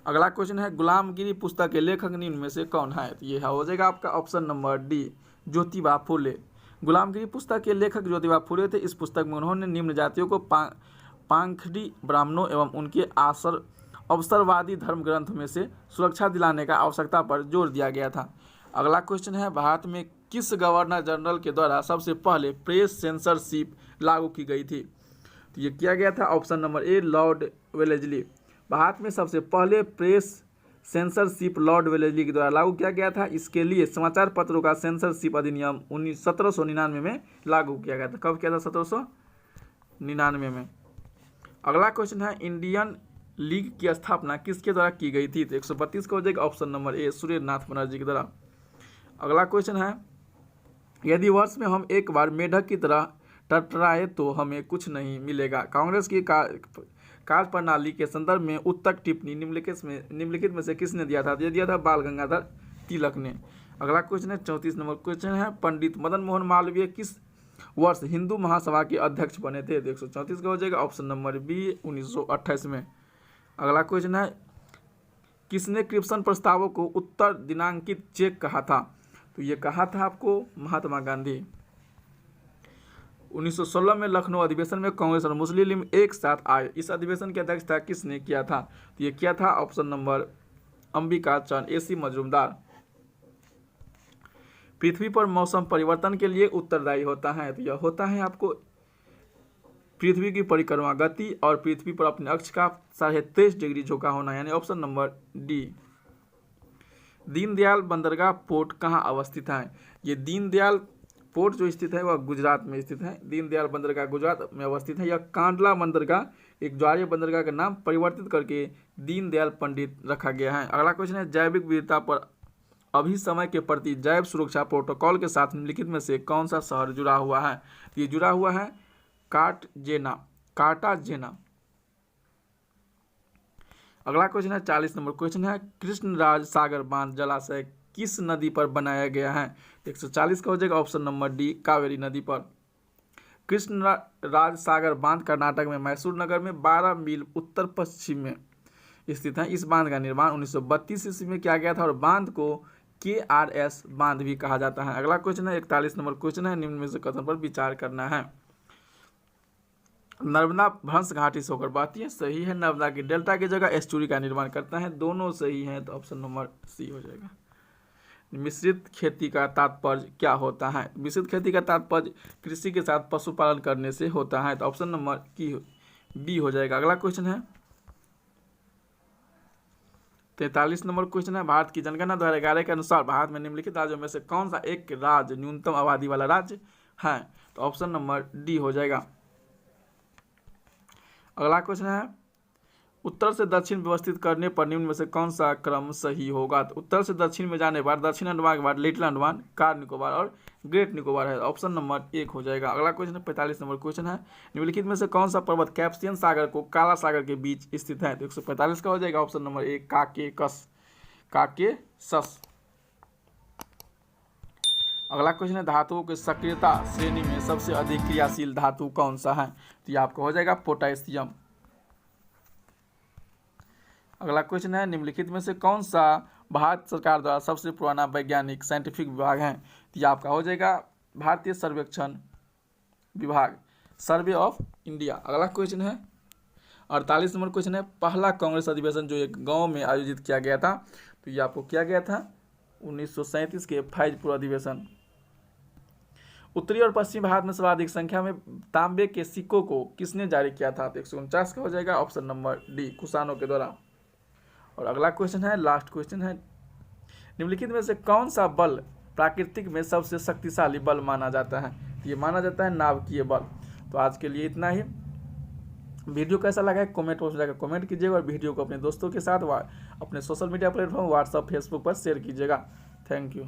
Speaker 1: अगला क्वेश्चन है गुलामगिरी पुस्तक के लेखक निम्न में से कौन है? तो ये हो जाएगा आपका option number D, Jyotiba Phule. गुलामगिरी पुस्तक के लेखक ज्योतिबा फुले थे। इस पुस्तक में उन्होंने निम्न जातियों को पाखंडी ब्राह्मणों एवं उनके अवसरवादी धर्म ग्रंथ में से सुरक्षा दिलाने का आवश्यकता पर जोर दिया गया था। अगला क्वेश्चन है भारत में किस गवर्नर जनरल के द्वारा सबसे पहले प्रेस सेंसरशिप लागू की गई थी? तो ये किया गया था option number A, Lord Wellesley. Bharat में सबसे पहले प्रेस सेंसरशिप लॉर्ड वेलेस्ली के द्वारा लागू किया गया था। इसके लिए समाचार पत्रों का सेंसरशिप अधिनियम 1799 में लागू किया गया था। कब किया था? 1799 में। अगला क्वेश्चन है इंडियन लीग की स्थापना किसके द्वारा की गई थी? तो 132 का हो जाएगा option number A, Suryanath Banerjee के द्वारा। अगला क्वेश्चन है यदि वर्ष में हम एक बार मेढक की तरह टटराए तो हमें कुछ नहीं मिलेगा। कांग्रेस की कार्यप्रणाली के संदर्भ में उत्तक टिप्पणी निम्नलिखित में से किसने दिया था? ये दिया था बाल गंगाधर तिलक ने। अगला क्वेश्चन है 34 नंबर क्वेश्चन है पंडित मदन मोहन मालवीय किस वर्ष हिंदू महासभा के अध्यक्ष बने थे? 134 का हो जाएगा ऑप्शन नंबर बी, 1928 में। अगला क्वेश्चन है किसने क्रिप्सन प्रस्तावों को उत्तर दिनांकित चेक कहा था? तो ये कहा था आपको महात्मा गांधी। 1916 में लखनऊ अधिवेशन में कांग्रेस और मुस्लिम लीग एक साथ आए। इस अधिवेशन की अध्यक्षता किसने किया था? तो ये किया था ऑप्शन नंबर अंबिका चंद, एसी मजूमदार। पृथ्वी पर मौसम परिवर्तन के लिए उत्तरदायी होता है। तो यह होता है आपको पृथ्वी की परिक्रमा गति और पृथ्वी पर अपने अक्ष का 23.5 डिग्री झुका होना, यानी ऑप्शन नंबर डी। दीनदयाल बंदरगाह पोर्ट कहाँ अवस्थित है? ये दीनदयाल पोर्ट जो स्थित है वह गुजरात में स्थित है। दीनदयाल बंदरगाह गुजरात में अवस्थित है। यह कांडला बंदरगाह एक ज्वारीय बंदरगाह का नाम परिवर्तित करके दीनदयाल पंडित रखा गया है। अगला क्वेश्चन है जैविक विविधता पर अभिसमय के प्रति जैव सुरक्षा प्रोटोकॉल के साथ निम्नलिखित में से कौन सा शहर जुड़ा हुआ है? ये जुड़ा हुआ है कार्टाजेना। अगला क्वेश्चन है 40 नंबर क्वेश्चन है कृष्णराज सागर बांध जलाशय किस नदी पर बनाया गया है? 140 का हो जाएगा ऑप्शन नंबर डी, कावेरी नदी पर। कृष्णराज सागर बांध कर्नाटक में मैसूर नगर में 12 मील उत्तर पश्चिम में स्थित है। इस बांध का निर्माण 1932 ईस्वी में किया गया था और बांध को KRS बांध भी कहा जाता है। अगला क्वेश्चन है 41 नंबर क्वेश्चन है निम्न में से कथन पर विचार करना है। नर्मदा भ्रंश घाटी से होकर बहती है, सही है। नर्मदा की डेल्टा की जगह एस्चुरी का निर्माण करता है, दोनों सही हैं, तो ऑप्शन नंबर सी हो जाएगा। मिश्रित खेती का तात्पर्य क्या होता है? मिश्रित खेती का तात्पर्य कृषि के साथ पशुपालन करने से होता है, तो ऑप्शन नंबर बी हो जाएगा। अगला क्वेश्चन है 43 नंबर क्वेश्चन है भारत की जनगणना 2011 के अनुसार भारत में निम्नलिखित राज्यों में से कौन सा एक राज्य न्यूनतम आबादी वाला राज्य है? तो ऑप्शन नंबर डी हो जाएगा। अगला क्वेश्चन है उत्तर से दक्षिण व्यवस्थित करने पर निम्न में से कौन सा क्रम सही होगा? तो उत्तर से दक्षिण में जाने पर दक्षिण अंडमान के बाद लिटिल अंडमान, कार निकोबार और ग्रेट निकोबार है, ऑप्शन नंबर 1 हो जाएगा। अगला क्वेश्चन है 45 नंबर क्वेश्चन है निम्नलिखित में से कौन सा पर्वत कैस्पियन सागर को काला सागर के बीच स्थित है? तो 145 का हो जाएगा ऑप्शन नंबर 1, काकेसस। अगला क्वेश्चन है धातुओं की सक्रियता श्रेणी में सबसे अधिक क्रियाशील धातु कौन सा है? तो ये आपको हो जाएगा पोटेशियम। अगला क्वेश्चन है निम्नलिखित में से कौन सा भारत सरकार द्वारा सबसे पुराना वैज्ञानिक साइंटिफिक विभाग है? तो ये आपका हो जाएगा भारतीय सर्वेक्षण विभाग, सर्वे ऑफ इंडिया। अगला क्वेश्चन है 48 नंबर क्वेश्चन है पहला कांग्रेस अधिवेशन जो एक गांव में आयोजित किया गया था, तो ये आपको किया गया था 1937 के फैजपुर अधिवेशन। उत्तरी और पश्चिमी भारत में सर्वाधिक संख्या में तांबे के सिक्कों को किसने जारी किया था? तो 149 का हो जाएगा ऑप्शन नंबर डी, कुषाणों के द्वारा। और अगला क्वेश्चन है, लास्ट क्वेश्चन है, निम्नलिखित में से कौन सा बल प्राकृतिक में सबसे शक्तिशाली बल माना जाता है? ये माना जाता है नाभिकीय बल। तो आज के लिए इतना ही। वीडियो कैसा लगा है कमेंट बॉक्स में जाकर कमेंट कीजिएगा और वीडियो को अपने दोस्तों के साथ अपने social media platform WhatsApp Facebook पर शेयर कीजिएगा। Thank you.